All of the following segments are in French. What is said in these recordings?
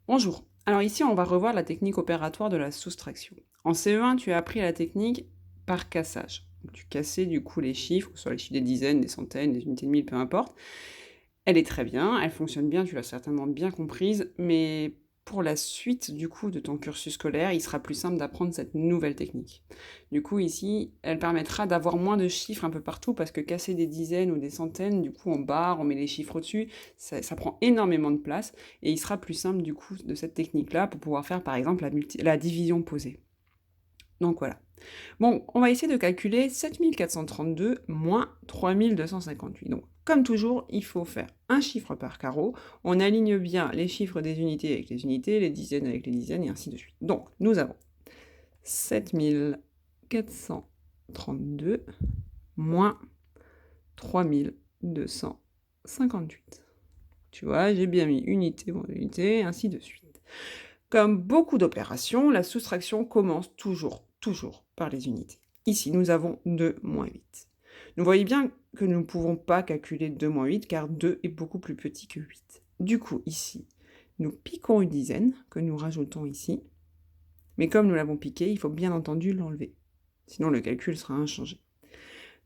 Bonjour. Alors ici, on va revoir la technique opératoire de la soustraction. En CE1, tu as appris la technique par cassage. Donc, tu cassais du coup les chiffres, que ce soit les chiffres des dizaines, des centaines, des unités de mille, peu importe. Elle est très bien, elle fonctionne bien, tu l'as certainement bien comprise, mais pour la suite du coup de ton cursus scolaire, il sera plus simple d'apprendre cette nouvelle technique. Du coup ici, elle permettra d'avoir moins de chiffres un peu partout parce que casser des dizaines ou des centaines, du coup en barre, on met les chiffres au-dessus, ça prend énormément de place et il sera plus simple du coup de cette technique-là pour pouvoir faire par exemple la division posée. Donc voilà. Bon, on va essayer de calculer 7432 moins 3258. Donc, comme toujours, il faut faire un chiffre par carreau. On aligne bien les chiffres des unités avec les unités, les dizaines avec les dizaines, et ainsi de suite. Donc, nous avons 7432 moins 3258. Tu vois, j'ai bien mis unité, moins unité, ainsi de suite. Comme beaucoup d'opérations, la soustraction commence toujours par les unités. Ici, nous avons 2 moins 8. Vous voyez bien que nous ne pouvons pas calculer 2 moins 8 car 2 est beaucoup plus petit que 8. Du coup, ici, nous piquons une dizaine que nous rajoutons ici. Mais comme nous l'avons piqué, il faut bien entendu l'enlever. Sinon, le calcul sera inchangé.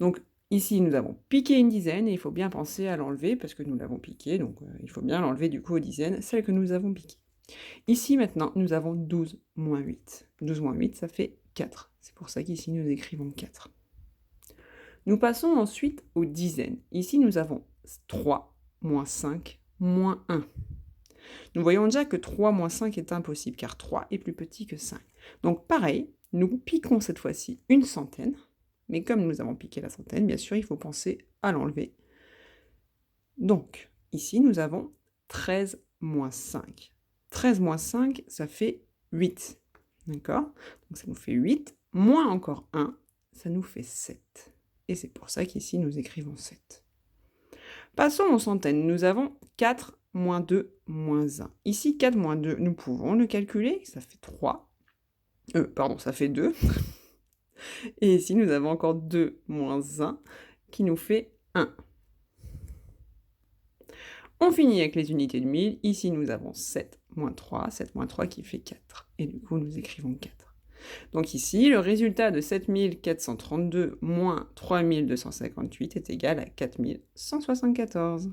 Donc, ici, nous avons piqué une dizaine et il faut bien penser à l'enlever parce que nous l'avons piqué. Donc, il faut bien l'enlever du coup aux dizaines, celles que nous avons piquées. Ici, maintenant, nous avons 12 moins 8. 12 moins 8, ça fait 4. C'est pour ça qu'ici, nous écrivons 4. Nous passons ensuite aux dizaines. Ici, nous avons 3 moins 5 moins 1. Nous voyons déjà que 3 moins 5 est impossible, car 3 est plus petit que 5. Donc pareil, nous piquons cette fois-ci une centaine, mais comme nous avons piqué la centaine, bien sûr, il faut penser à l'enlever. Donc, ici, nous avons 13 moins 5. 13 moins 5, ça fait 8. D'accord? Donc ça nous fait 8, moins encore 1, ça nous fait 7. Et c'est pour ça qu'ici, nous écrivons 7. Passons aux centaines. Nous avons 4 moins 2 moins 1. Ici, 4 moins 2, nous pouvons le calculer, ça fait 3. Ça fait 2. Et ici, nous avons encore 2 moins 1, qui nous fait 1. On finit avec les unités de 1000. Ici, nous avons 7 moins 3 qui fait 4. Et du coup, nous écrivons 4. Donc ici, le résultat de 7432 moins 3258 est égal à 4174.